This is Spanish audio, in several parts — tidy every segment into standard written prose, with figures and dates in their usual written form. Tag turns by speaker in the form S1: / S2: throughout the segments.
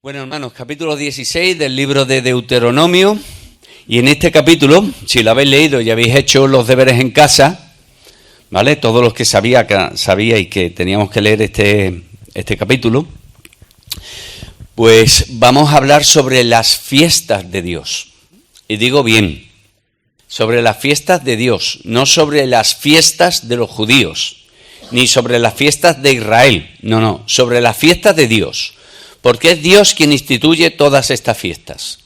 S1: Bueno, hermanos, capítulo 16 del libro de Deuteronomio. Y en este capítulo, si lo habéis leído y habéis hecho los deberes en casa, ¿vale? Todos los que sabíais que teníamos que leer este capítulo, pues vamos a hablar sobre las fiestas de Dios. Y digo bien, sobre las fiestas de Dios, no sobre las fiestas de los judíos, ni sobre las fiestas de Israel, no, sobre las fiestas de Dios. Porque es Dios quien instituye todas estas fiestas.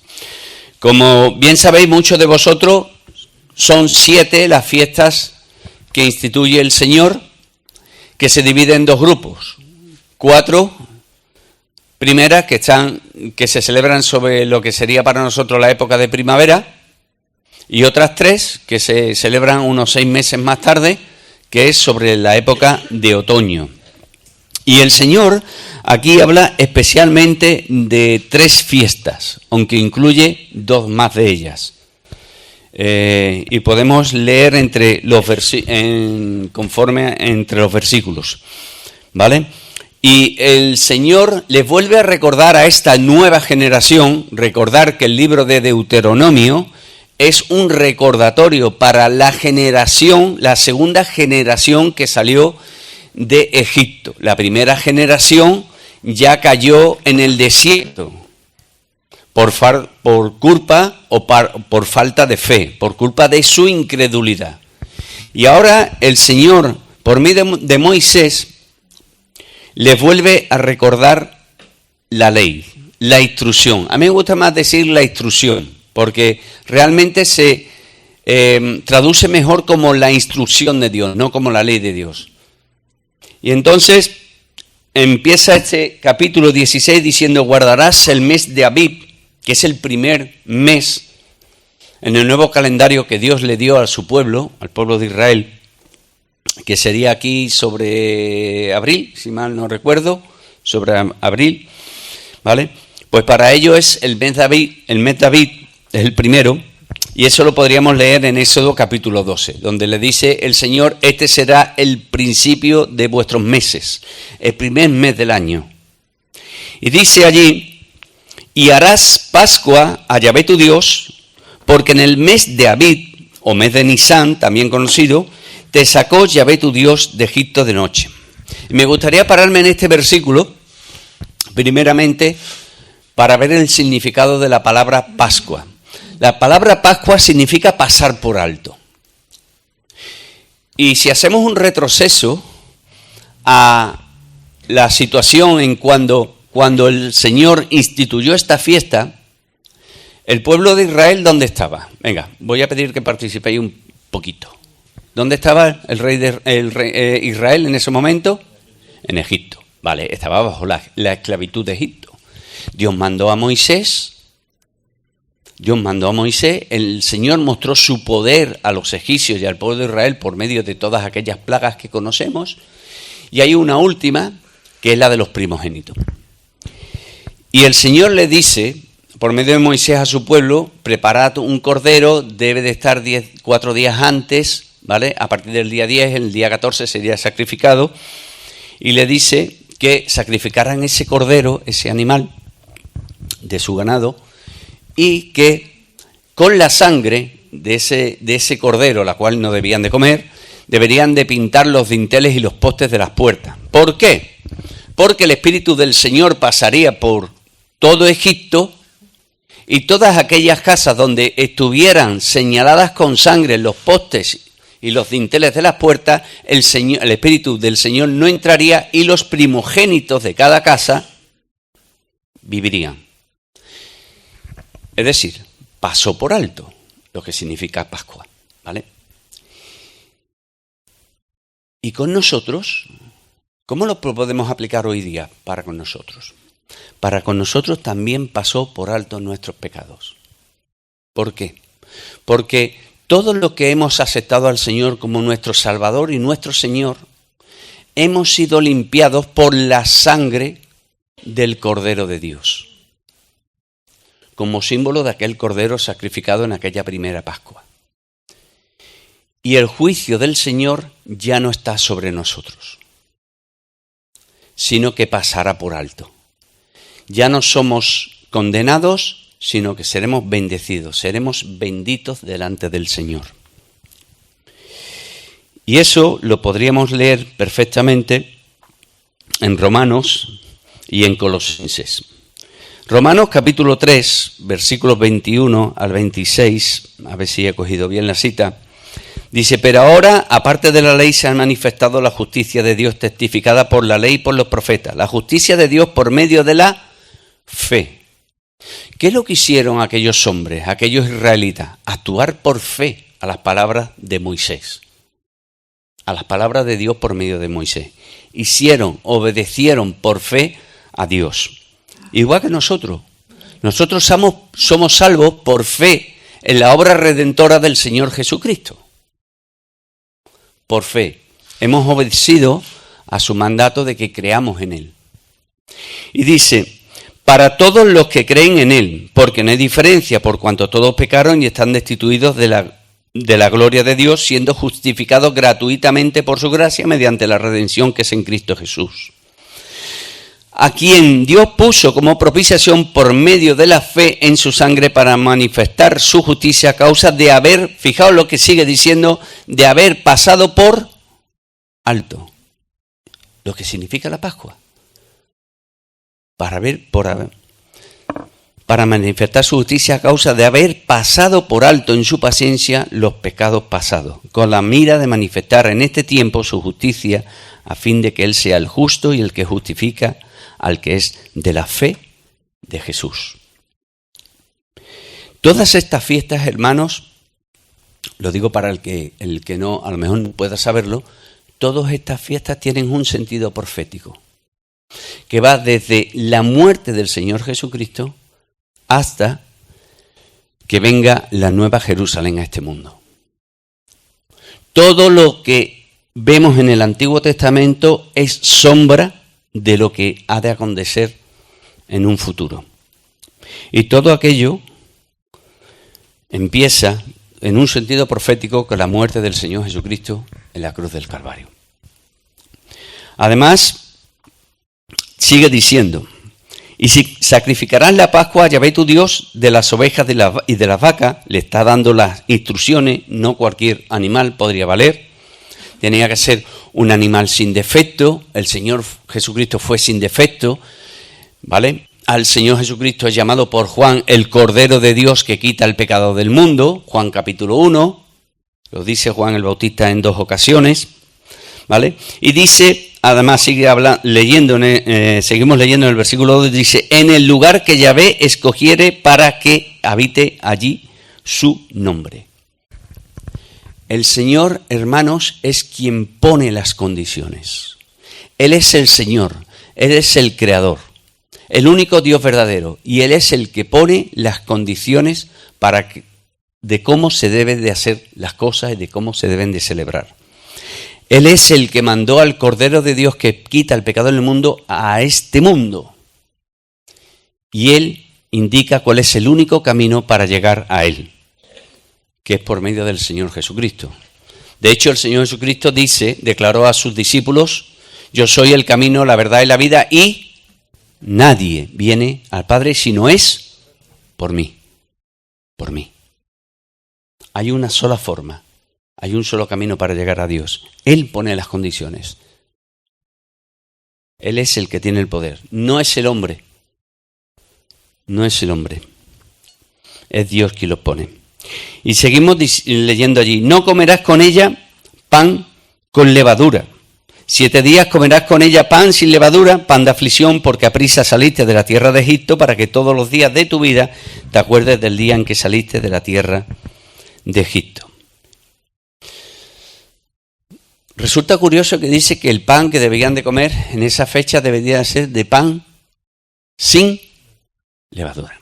S1: Como bien sabéis muchos de vosotros, son 7 las fiestas que instituye el Señor, que se dividen en 2 grupos. 4 primeras que se celebran sobre lo que sería para nosotros la época de primavera, y otras 3 que se celebran unos 6 meses más tarde, que es sobre la época de otoño. Y el Señor aquí habla especialmente de 3 fiestas, aunque incluye 2 más de ellas. Y podemos leer entre los versículos, ¿vale? Y el Señor les vuelve a recordar a esta nueva generación, recordar que el libro de Deuteronomio es un recordatorio para la segunda generación que salió de Egipto. La primera generación ya cayó en el desierto por culpa o por falta de fe, por culpa de su incredulidad. Y ahora el Señor, por medio de Moisés, les vuelve a recordar la ley, la instrucción. A mí me gusta más decir la instrucción, porque realmente se traduce mejor como la instrucción de Dios, no como la ley de Dios. Y entonces empieza este capítulo 16 diciendo: guardarás el mes de Abib, que es el primer mes en el nuevo calendario que Dios le dio a su pueblo, al pueblo de Israel, que sería aquí sobre abril, si mal no recuerdo, sobre abril, ¿vale? Pues para ello es el mes de Abib, es el primero. Y eso lo podríamos leer en Éxodo capítulo 12, donde le dice el Señor: este será el principio de vuestros meses, el primer mes del año. Y dice allí: y harás Pascua a Yahvé tu Dios, porque en el mes de Abib, o mes de Nisán, también conocido, te sacó Yahvé tu Dios de Egipto de noche. Y me gustaría pararme en este versículo, primeramente, para ver el significado de la palabra Pascua. La palabra Pascua significa pasar por alto. Y si hacemos un retroceso a la situación en cuando el Señor instituyó esta fiesta, el pueblo de Israel, ¿dónde estaba? Venga, voy a pedir que participéis un poquito. ¿Dónde estaba el rey Israel en ese momento? En Egipto. Vale, estaba bajo la esclavitud de Egipto. Dios mandó a Moisés, el Señor mostró su poder a los egipcios y al pueblo de Israel por medio de todas aquellas plagas que conocemos, y hay una última, que es la de los primogénitos. Y el Señor le dice, por medio de Moisés a su pueblo: preparad un cordero, debe de estar 4 días antes, ¿vale? A partir del día 10, el día 14 sería sacrificado, y le dice que sacrificaran ese cordero, ese animal de su ganado, y que con la sangre de ese cordero, la cual no debían de comer, deberían de pintar los dinteles y los postes de las puertas. ¿Por qué? Porque el Espíritu del Señor pasaría por todo Egipto, y todas aquellas casas donde estuvieran señaladas con sangre los postes y los dinteles de las puertas, el Espíritu del Señor no entraría, y los primogénitos de cada casa vivirían. Es decir, pasó por alto, lo que significa Pascua, ¿vale? Y con nosotros, ¿cómo lo podemos aplicar hoy día para con nosotros? Para con nosotros también pasó por alto nuestros pecados. ¿Por qué? Porque todo lo que hemos aceptado al Señor como nuestro Salvador y nuestro Señor, hemos sido limpiados por la sangre del Cordero de Dios, como símbolo de aquel cordero sacrificado en aquella primera Pascua. Y el juicio del Señor ya no está sobre nosotros, sino que pasará por alto. Ya no somos condenados, sino que seremos bendecidos, seremos benditos delante del Señor. Y eso lo podríamos leer perfectamente en Romanos y en Colosenses. Romanos capítulo 3, versículos 21 al 26, a ver si he cogido bien la cita, dice: pero ahora, aparte de la ley, se ha manifestado la justicia de Dios testificada por la ley y por los profetas, la justicia de Dios por medio de la fe. ¿Qué es lo que hicieron aquellos hombres, aquellos israelitas? Actuar por fe a las palabras de Moisés, a las palabras de Dios por medio de Moisés. Obedecieron por fe a Dios. Igual que nosotros somos salvos por fe en la obra redentora del Señor Jesucristo. Por fe. Hemos obedecido a su mandato de que creamos en Él. Y dice: para todos los que creen en Él, porque no hay diferencia, por cuanto todos pecaron y están destituidos de la gloria de Dios, siendo justificados gratuitamente por su gracia mediante la redención que es en Cristo Jesús, a quien Dios puso como propiciación por medio de la fe en su sangre para manifestar su justicia a causa de haber, fijaos lo que sigue diciendo, de haber pasado por alto, lo que significa la Pascua, para manifestar su justicia a causa de haber pasado por alto en su paciencia los pecados pasados, con la mira de manifestar en este tiempo su justicia, a fin de que Él sea el justo y el que justifica al que es de la fe de Jesús. Todas estas fiestas, hermanos, lo digo para el que no, a lo mejor no pueda saberlo, todas estas fiestas tienen un sentido profético, que va desde la muerte del Señor Jesucristo hasta que venga la nueva Jerusalén a este mundo. Todo lo que vemos en el Antiguo Testamento es sombra de lo que ha de acontecer en un futuro. Y todo aquello empieza en un sentido profético con la muerte del Señor Jesucristo en la cruz del Calvario. Además, sigue diciendo: y si sacrificarás la Pascua a Yahvé tu Dios de las ovejas y de las vacas, le está dando las instrucciones, no cualquier animal podría valer, tenía que ser un animal sin defecto. El Señor Jesucristo fue sin defecto, ¿vale? Al Señor Jesucristo es llamado por Juan el Cordero de Dios que quita el pecado del mundo, Juan capítulo 1, lo dice Juan el Bautista en 2 ocasiones, ¿vale? Y dice, además seguimos leyendo en el versículo 2, dice: en el lugar que Yahvé escogiere para que habite allí su nombre. El Señor, hermanos, es quien pone las condiciones. Él es el Señor, Él es el Creador, el único Dios verdadero, y Él es el que pone las condiciones de cómo se deben de hacer las cosas y de cómo se deben de celebrar. Él es el que mandó al Cordero de Dios que quita el pecado del mundo a este mundo. Y Él indica cuál es el único camino para llegar a Él, que es por medio del Señor Jesucristo. De hecho, el Señor Jesucristo declaró a sus discípulos: yo soy el camino, la verdad y la vida, y nadie viene al Padre si no es por mí. Por mí. Hay una sola forma, hay un solo camino para llegar a Dios. Él pone las condiciones. Él es el que tiene el poder, no es el hombre. No es el hombre. Es Dios quien los pone. Y seguimos leyendo allí: no comerás con ella pan con levadura. 7 días comerás con ella pan sin levadura, pan de aflicción, porque aprisa saliste de la tierra de Egipto, para que todos los días de tu vida te acuerdes del día en que saliste de la tierra de Egipto. Resulta curioso que dice que el pan que debían de comer en esa fecha debería ser de pan sin levadura.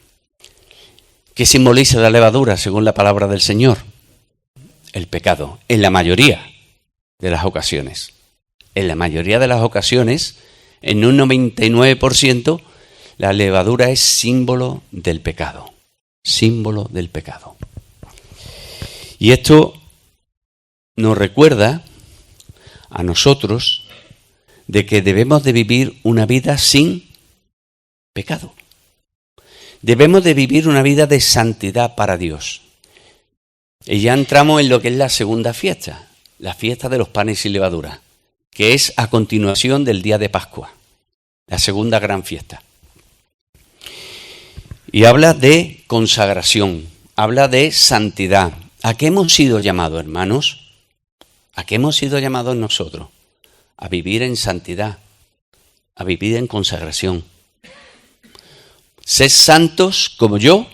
S1: ¿Qué simboliza la levadura según la palabra del Señor? El pecado, en la mayoría de las ocasiones. En la mayoría de las ocasiones, en un 99%, la levadura es símbolo del pecado. Símbolo del pecado. Y esto nos recuerda a nosotros de que debemos de vivir una vida sin Pecado. Debemos de vivir una vida de santidad para Dios. Y ya entramos en lo que es la segunda fiesta, la fiesta de los panes y levadura, que es a continuación del día de Pascua, la segunda gran fiesta. Y habla de consagración, habla de santidad. ¿A qué hemos sido llamados, hermanos? ¿A qué hemos sido llamados nosotros? A vivir en santidad, a vivir en consagración. Sed santos como yo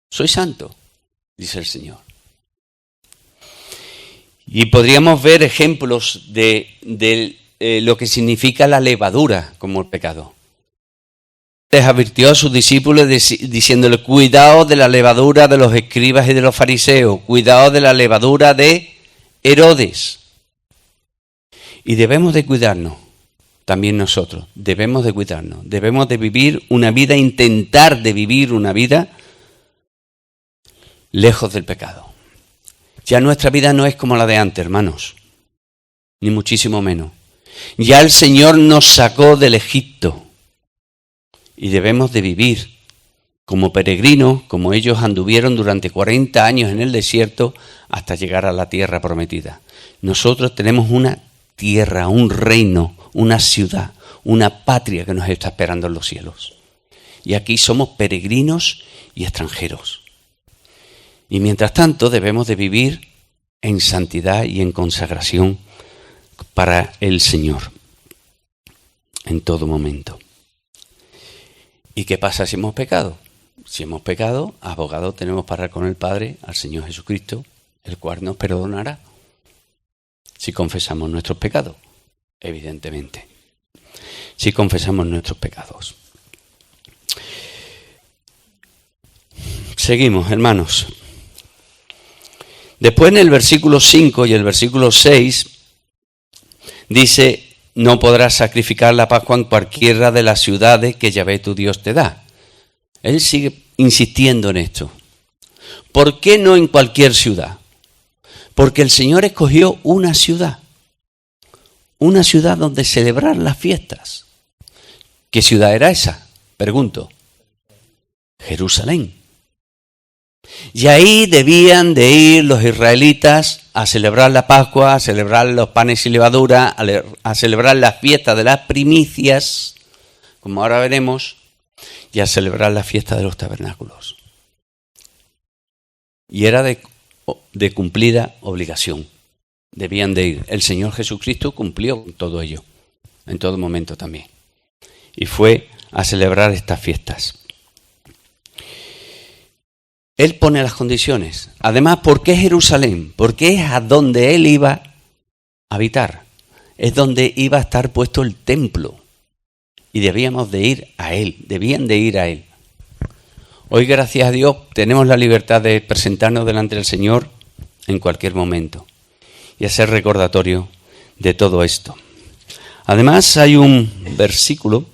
S1: soy santo, dice el Señor. Y podríamos ver ejemplos de lo que significa la levadura como el pecado. Les advirtió a sus discípulos diciéndole, cuidado de la levadura de los escribas y de los fariseos, cuidado de la levadura de Herodes. Y debemos de cuidarnos, también nosotros, debemos de cuidarnos, debemos de vivir una vida, intentar de vivir una vida lejos del pecado. Ya nuestra vida no es como la de antes, hermanos, ni muchísimo menos. Ya el Señor nos sacó del Egipto y debemos de vivir como peregrinos, como ellos anduvieron durante 40 años en el desierto hasta llegar a la tierra prometida. Nosotros tenemos una tierra, un reino, una ciudad, una patria que nos está esperando en los cielos. Y aquí somos peregrinos y extranjeros. Y mientras tanto debemos de vivir en santidad y en consagración para el Señor en todo momento. ¿Y qué pasa si hemos pecado? Si hemos pecado, abogado tenemos para con el Padre, al Señor Jesucristo, el cual nos perdonará si confesamos nuestros pecados, evidentemente. Si confesamos nuestros pecados. Seguimos, hermanos. Después en el versículo 5 y el versículo 6 dice, no podrás sacrificar la Pascua en cualquiera de las ciudades que Yahvé tu Dios te da. Él sigue insistiendo en esto. ¿Por qué no en cualquier ciudad? Porque el Señor escogió una ciudad donde celebrar las fiestas. ¿Qué ciudad era esa? Pregunto. Jerusalén. Y ahí debían de ir los israelitas a celebrar la Pascua, a celebrar los panes y levadura, a celebrar las fiestas de las primicias, como ahora veremos, y a celebrar la fiesta de los tabernáculos. Y era de cumplida obligación. Debían de ir. El Señor Jesucristo cumplió todo ello, en todo momento también. Y fue a celebrar estas fiestas. Él pone las condiciones. Además, ¿por qué Jerusalén? Porque es a donde Él iba a habitar. Es donde iba a estar puesto el templo. Y debíamos de ir a Él. Debían de ir a Él. Hoy, gracias a Dios, tenemos la libertad de presentarnos delante del Señor en cualquier momento. Y hacer recordatorio de todo esto. Además, hay un versículo.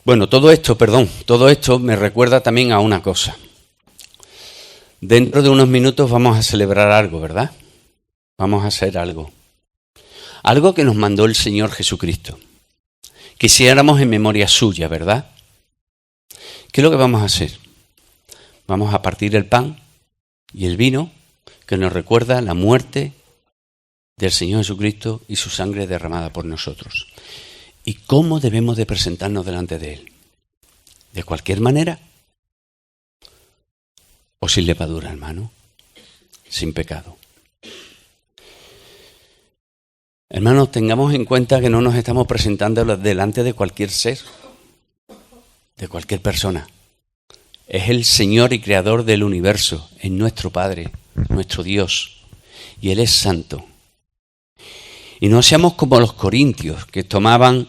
S1: Bueno, todo esto me recuerda también a una cosa. Dentro de unos minutos vamos a celebrar algo, ¿verdad? Vamos a hacer algo. Algo que nos mandó el Señor Jesucristo. Quisiéramos en memoria suya, ¿verdad? ¿Qué es lo que vamos a hacer? Vamos a partir el pan y el vino que nos recuerda la muerte del Señor Jesucristo y su sangre derramada por nosotros. ¿Y cómo debemos de presentarnos delante de Él? ¿De cualquier manera? ¿O sin levadura, hermano? Sin pecado. Hermanos, tengamos en cuenta que no nos estamos presentando delante de cualquier ser, de cualquier persona. Es el Señor y Creador del universo, es nuestro Padre, nuestro Dios, y Él es santo. Y no seamos como los corintios, que tomaban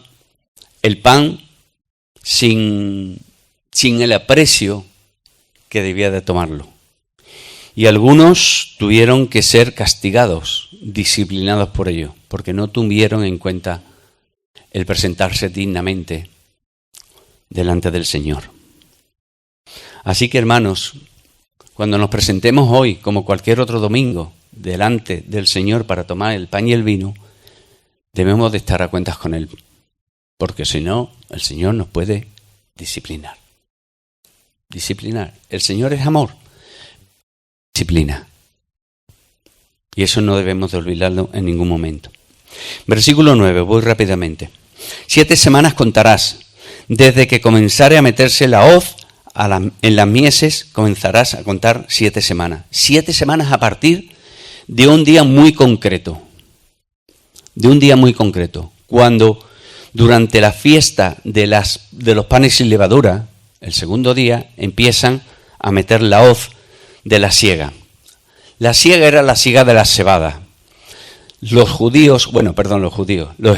S1: el pan sin el aprecio que debía de tomarlo. Y algunos tuvieron que ser castigados, disciplinados por ello, porque no tuvieron en cuenta el presentarse dignamente delante del Señor. Así que, hermanos, cuando nos presentemos hoy, como cualquier otro domingo, delante del Señor para tomar el pan y el vino, debemos de estar a cuentas con Él, porque si no, el Señor nos puede disciplinar. Disciplinar. El Señor es amor. Disciplina. Y eso no debemos de olvidarlo en ningún momento. Versículo 9, voy rápidamente. 7 semanas contarás. Desde que comenzare a meterse la hoz en las mieses, comenzarás a contar 7 semanas. 7 semanas a partir de un día muy concreto. De un día muy concreto. Cuando durante la fiesta de los panes sin levadura, el segundo día, empiezan a meter la hoz de la siega. La siega era la siega de la cebada. Los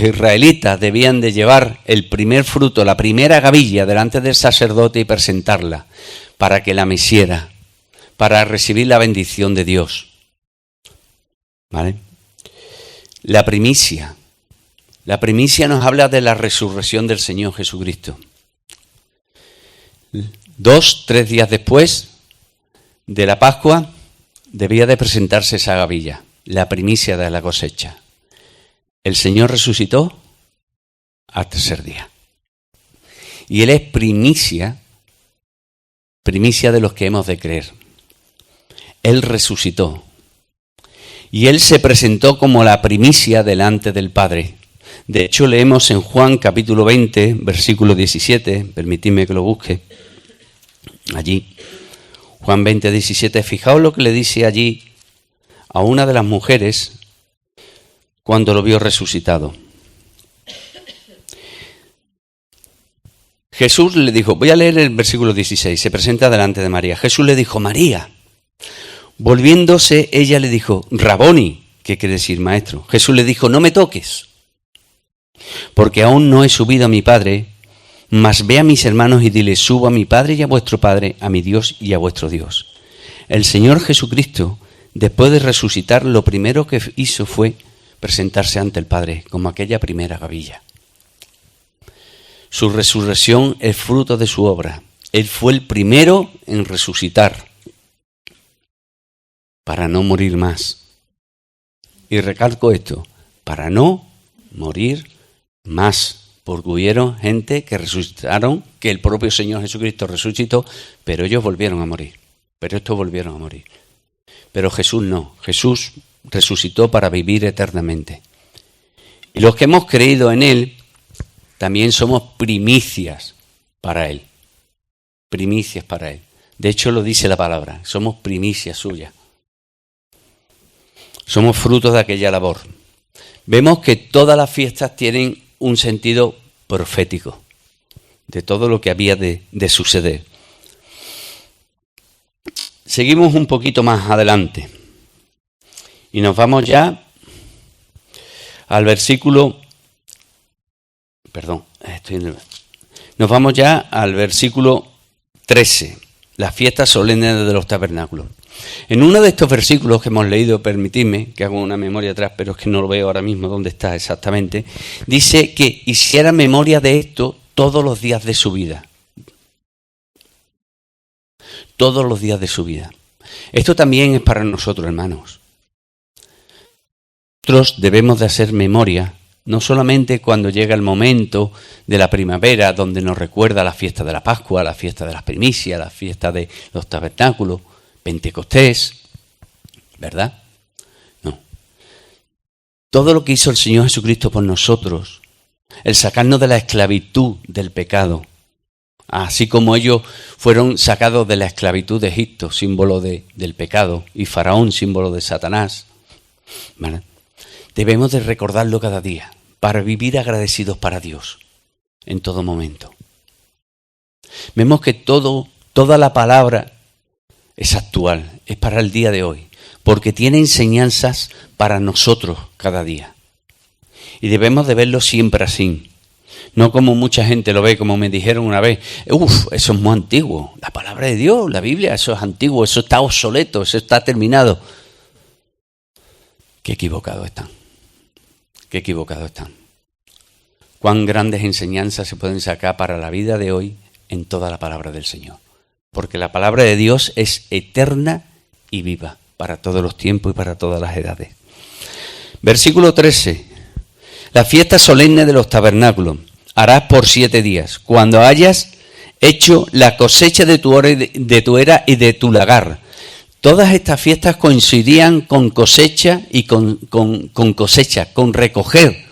S1: israelitas debían de llevar el primer fruto, la primera gavilla delante del sacerdote y presentarla para que la meciera, para recibir la bendición de Dios. ¿Vale? La primicia nos habla de la resurrección del Señor Jesucristo. 2-3 días después de la Pascua debía de presentarse esa gavilla, la primicia de la cosecha. El Señor resucitó al tercer día. Y Él es primicia de los que hemos de creer. Él resucitó. Y Él se presentó como la primicia delante del Padre. De hecho, leemos en Juan capítulo 20, versículo 17, permitidme que lo busque, allí. Juan 20, 17, fijaos lo que le dice allí a una de las mujeres cuando lo vio resucitado. Jesús le dijo, voy a leer el versículo 16, se presenta delante de María. Jesús le dijo, María. Volviéndose, ella le dijo, Raboni, ¿qué quiere decir maestro? Jesús le dijo, no me toques, porque aún no he subido a mi Padre, mas ve a mis hermanos y dile, subo a mi Padre y a vuestro Padre, a mi Dios y a vuestro Dios. El Señor Jesucristo, después de resucitar, lo primero que hizo fue presentarse ante el Padre, como aquella primera gavilla. Su resurrección es fruto de su obra. Él fue el primero en resucitar para no morir más. Y recalco esto, para no morir más. Porque hubieron gente que resucitaron, que el propio Señor Jesucristo resucitó, pero ellos volvieron a morir. Pero estos volvieron a morir. Pero Jesús no. Jesús resucitó para vivir eternamente. Y los que hemos creído en Él, también somos primicias para Él. Primicias para Él. De hecho lo dice la palabra, somos primicias suyas. Somos frutos de aquella labor. Vemos que todas las fiestas tienen un sentido profético de todo lo que había de suceder. Seguimos un poquito más adelante y nos vamos ya al versículo, nos vamos ya al versículo 13, las fiestas solemnes de los tabernáculos. En uno de estos versículos que hemos leído, permitidme que haga una memoria atrás, pero es que no lo veo ahora mismo dónde está exactamente, dice que hiciera memoria de esto todos los días de su vida. Todos los días de su vida. Esto también es para nosotros, hermanos. Nosotros debemos de hacer memoria, no solamente cuando llega el momento de la primavera, donde nos recuerda la fiesta de la Pascua, la fiesta de las primicias, la fiesta de los tabernáculos, Pentecostés, ¿verdad? No. Todo lo que hizo el Señor Jesucristo por nosotros, el sacarnos de la esclavitud del pecado, así como ellos fueron sacados de la esclavitud de Egipto, símbolo del pecado, y Faraón, símbolo de Satanás, ¿vale? Debemos de recordarlo cada día para vivir agradecidos para Dios en todo momento. Vemos que toda la palabra es actual, es para el día de hoy, porque tiene enseñanzas para nosotros cada día. Y debemos de verlo siempre así, no como mucha gente lo ve, como me dijeron una vez, eso es muy antiguo, la palabra de Dios, la Biblia, eso es antiguo, eso está obsoleto, eso está terminado. Qué equivocados están, qué equivocados están. Cuán grandes enseñanzas se pueden sacar para la vida de hoy en toda la palabra del Señor. Porque la palabra de Dios es eterna y viva para todos los tiempos y para todas las edades. Versículo 13. La fiesta solemne de los tabernáculos harás por 7 días, cuando hayas hecho la cosecha de tu era y de tu lagar. Todas estas fiestas coincidían con cosecha y con cosecha, con recoger.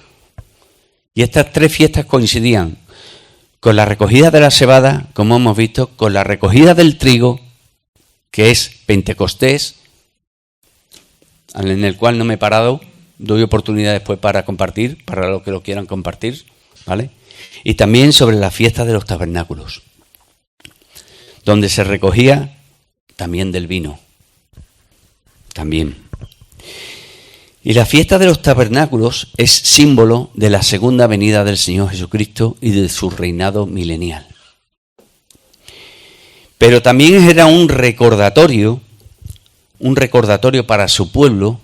S1: Y estas 3 fiestas coincidían con la recogida de la cebada, como hemos visto, con la recogida del trigo, que es Pentecostés, en el cual no me he parado, doy oportunidad después para compartir, para los que lo quieran compartir, ¿vale? Y también sobre la fiesta de los tabernáculos, donde se recogía también del vino, también. Y la fiesta de los tabernáculos es símbolo de la segunda venida del Señor Jesucristo y de su reinado milenial. Pero también era un recordatorio para su pueblo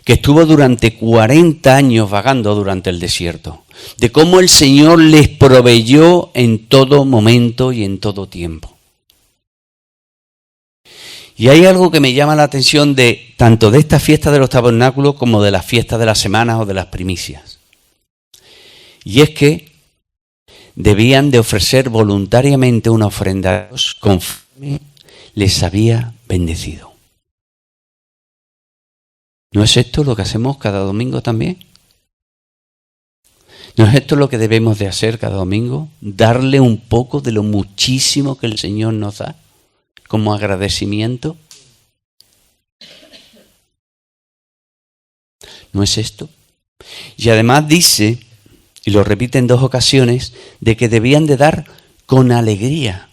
S1: que estuvo durante 40 años vagando durante el desierto, de cómo el Señor les proveyó en todo momento y en todo tiempo. Y hay algo que me llama la atención de tanto de esta fiesta de los tabernáculos como de las fiestas de las semanas o de las primicias. Y es que debían de ofrecer voluntariamente una ofrenda a Dios conforme les había bendecido. ¿No es esto lo que hacemos cada domingo también? ¿No es esto lo que debemos de hacer cada domingo? Darle un poco de lo muchísimo que el Señor nos da como agradecimiento. ¿No es esto? Y además dice, y lo repite en 2 ocasiones, de que debían de dar con alegría,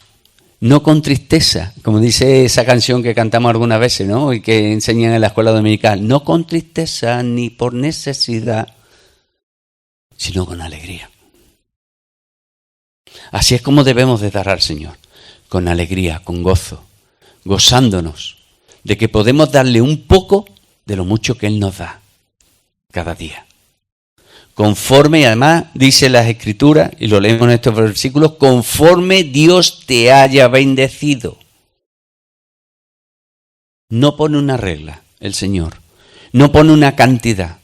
S1: no con tristeza, como dice esa canción que cantamos algunas veces, ¿no? Y que enseñan en la escuela dominical, no con tristeza ni por necesidad, sino con alegría. Así es como debemos de dar al Señor, con alegría, con gozo, gozándonos de que podemos darle un poco de lo mucho que Él nos da cada día. Conforme, y además dice las Escrituras, y lo leemos en estos versículos, conforme Dios te haya bendecido. No pone una regla el Señor, no pone una cantidad,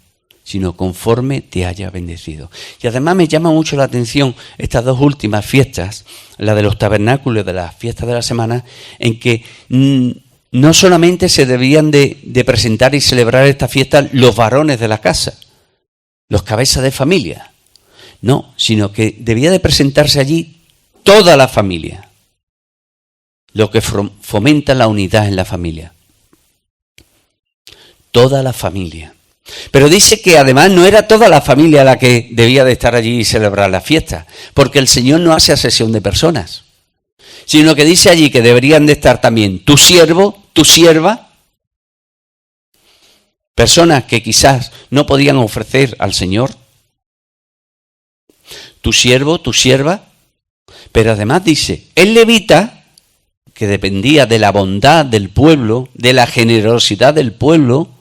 S1: sino conforme te haya bendecido. Y además me llama mucho la atención estas 2 últimas fiestas, la de los tabernáculos y de las fiestas de la semana, en que no solamente se debían de presentar y celebrar esta fiesta los varones de la casa, los cabezas de familia, no, sino que debía de presentarse allí toda la familia, lo que fomenta la unidad en la familia. Toda la familia. Pero dice que además no era toda la familia la que debía de estar allí y celebrar la fiesta, porque el Señor no hace asesión de personas, sino que dice allí que deberían de estar también tu siervo, tu sierva, personas que quizás no podían ofrecer al Señor, tu siervo, tu sierva, pero además dice, el levita, que dependía de la bondad del pueblo, de la generosidad del pueblo,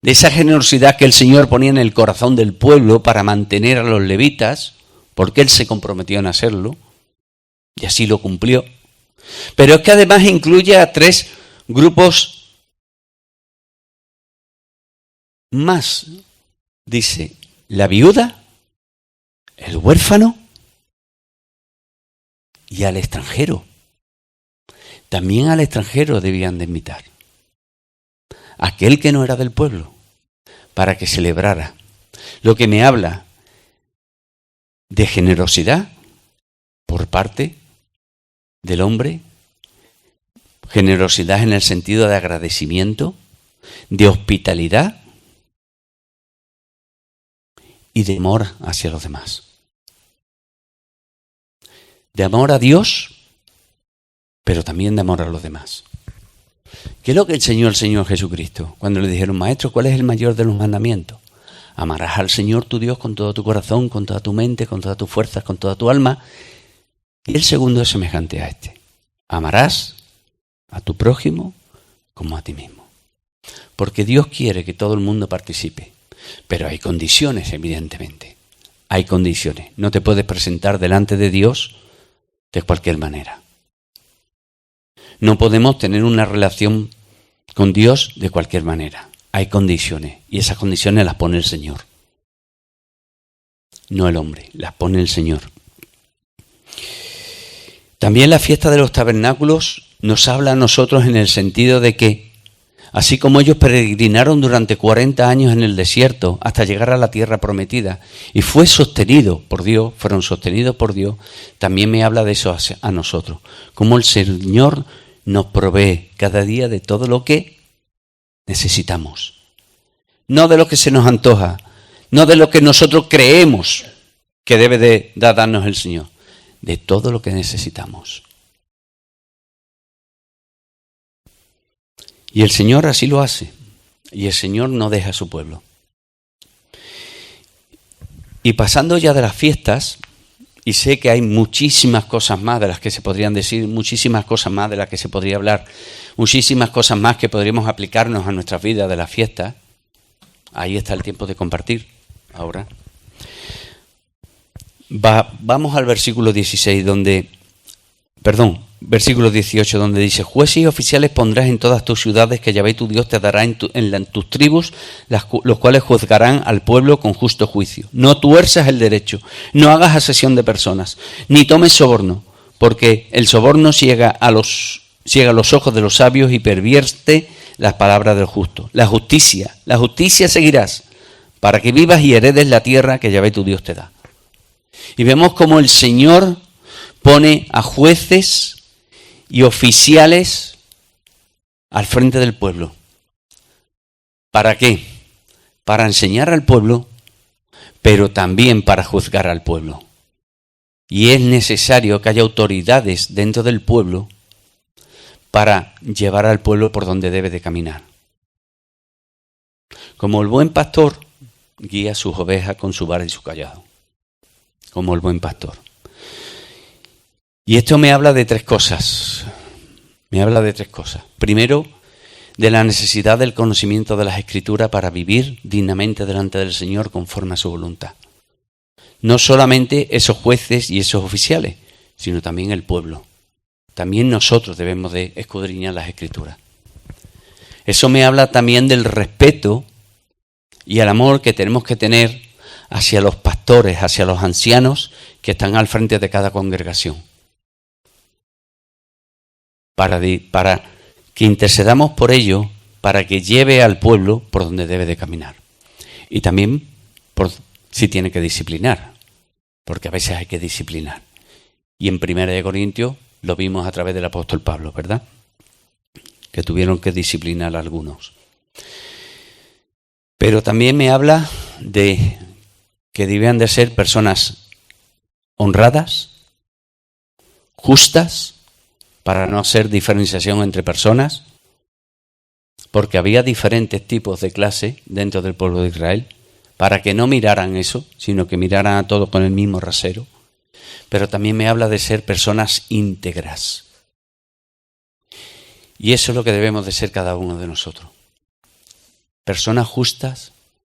S1: de esa generosidad que el Señor ponía en el corazón del pueblo para mantener a los levitas, porque Él se comprometió en hacerlo, y así lo cumplió. Pero es que además incluye a 3 grupos más. Dice, la viuda, el huérfano y al extranjero. También al extranjero debían de invitar. Aquel que no era del pueblo, para que celebrara. Lo que me habla de generosidad por parte del hombre, generosidad en el sentido de agradecimiento, de hospitalidad y de amor hacia los demás. De amor a Dios, pero también de amor a los demás. ¿Qué es lo que enseñó el Señor Jesucristo? Cuando le dijeron, Maestro, ¿cuál es el mayor de los mandamientos? Amarás al Señor tu Dios con todo tu corazón, con toda tu mente, con todas tus fuerzas, con toda tu alma. Y el segundo es semejante a este. Amarás a tu prójimo como a ti mismo. Porque Dios quiere que todo el mundo participe. Pero hay condiciones, evidentemente. Hay condiciones. No te puedes presentar delante de Dios de cualquier manera. No podemos tener una relación con Dios de cualquier manera. Hay condiciones y esas condiciones las pone el Señor. no el hombre, las pone el Señor. También la fiesta de los tabernáculos nos habla a nosotros en el sentido de que, así como ellos peregrinaron durante 40 años en el desierto hasta llegar a la tierra prometida y fueron sostenidos por Dios, también me habla de eso a nosotros. Como el Señor nos provee cada día de todo lo que necesitamos. No de lo que se nos antoja, no de lo que nosotros creemos que debe de darnos el Señor, de todo lo que necesitamos. Y el Señor así lo hace. Y el Señor no deja a su pueblo. Y pasando ya de las fiestas, y sé que hay muchísimas cosas más de las que se podrían decir, muchísimas cosas más de las que se podría hablar, muchísimas cosas más que podríamos aplicarnos a nuestras vidas de las fiestas. Ahí está el tiempo de compartir ahora. Vamos al versículo 16, versículo 18, donde dice: jueces y oficiales pondrás en todas tus ciudades que Yahvé tu Dios te dará en tus tribus, los cuales juzgarán al pueblo con justo juicio. No tuerzas el derecho, no hagas asesión de personas, ni tomes soborno, porque el soborno ciega a los ojos de los sabios y pervierte las palabras del justo. La justicia seguirás, para que vivas y heredes la tierra que Yahvé tu Dios te da. Y vemos cómo el Señor pone a jueces y oficiales al frente del pueblo. ¿Para qué? Para enseñar al pueblo, pero también para juzgar al pueblo. Y es necesario que haya autoridades dentro del pueblo para llevar al pueblo por donde debe de caminar. Como el buen pastor guía a sus ovejas con su vara y su cayado. Como el buen pastor. Y esto me habla de tres cosas. Primero, de la necesidad del conocimiento de las Escrituras para vivir dignamente delante del Señor conforme a su voluntad. No solamente esos jueces y esos oficiales, sino también el pueblo. También nosotros debemos de escudriñar las Escrituras. Eso me habla también del respeto y el amor que tenemos que tener hacia los pastores, hacia los ancianos que están al frente de cada congregación. Para que intercedamos por ello, para que lleve al pueblo por donde debe de caminar. Y también por si tiene que disciplinar, porque a veces hay que disciplinar. Y en 1 Corintios lo vimos a través del apóstol Pablo, ¿verdad? Que tuvieron que disciplinar a algunos. Pero también me habla de que debían de ser personas honradas, justas, para no hacer diferenciación entre personas, porque había diferentes tipos de clase dentro del pueblo de Israel, para que no miraran eso, sino que miraran a todo con el mismo rasero. Pero también me habla de ser personas íntegras. Y eso es lo que debemos de ser cada uno de nosotros. Personas justas,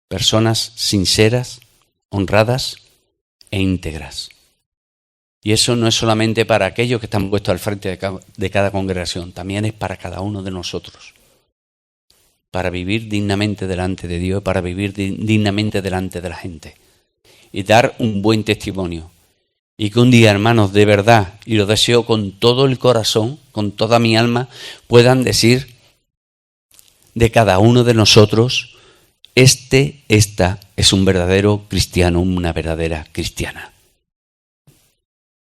S1: personas sinceras, honradas e íntegras. Y eso no es solamente para aquellos que están puestos al frente de cada congregación, también es para cada uno de nosotros. Para vivir dignamente delante de Dios, para vivir dignamente delante de la gente. Y dar un buen testimonio. Y que un día, hermanos, de verdad, y lo deseo con todo el corazón, con toda mi alma, puedan decir de cada uno de nosotros: esta es un verdadero cristiano, una verdadera cristiana.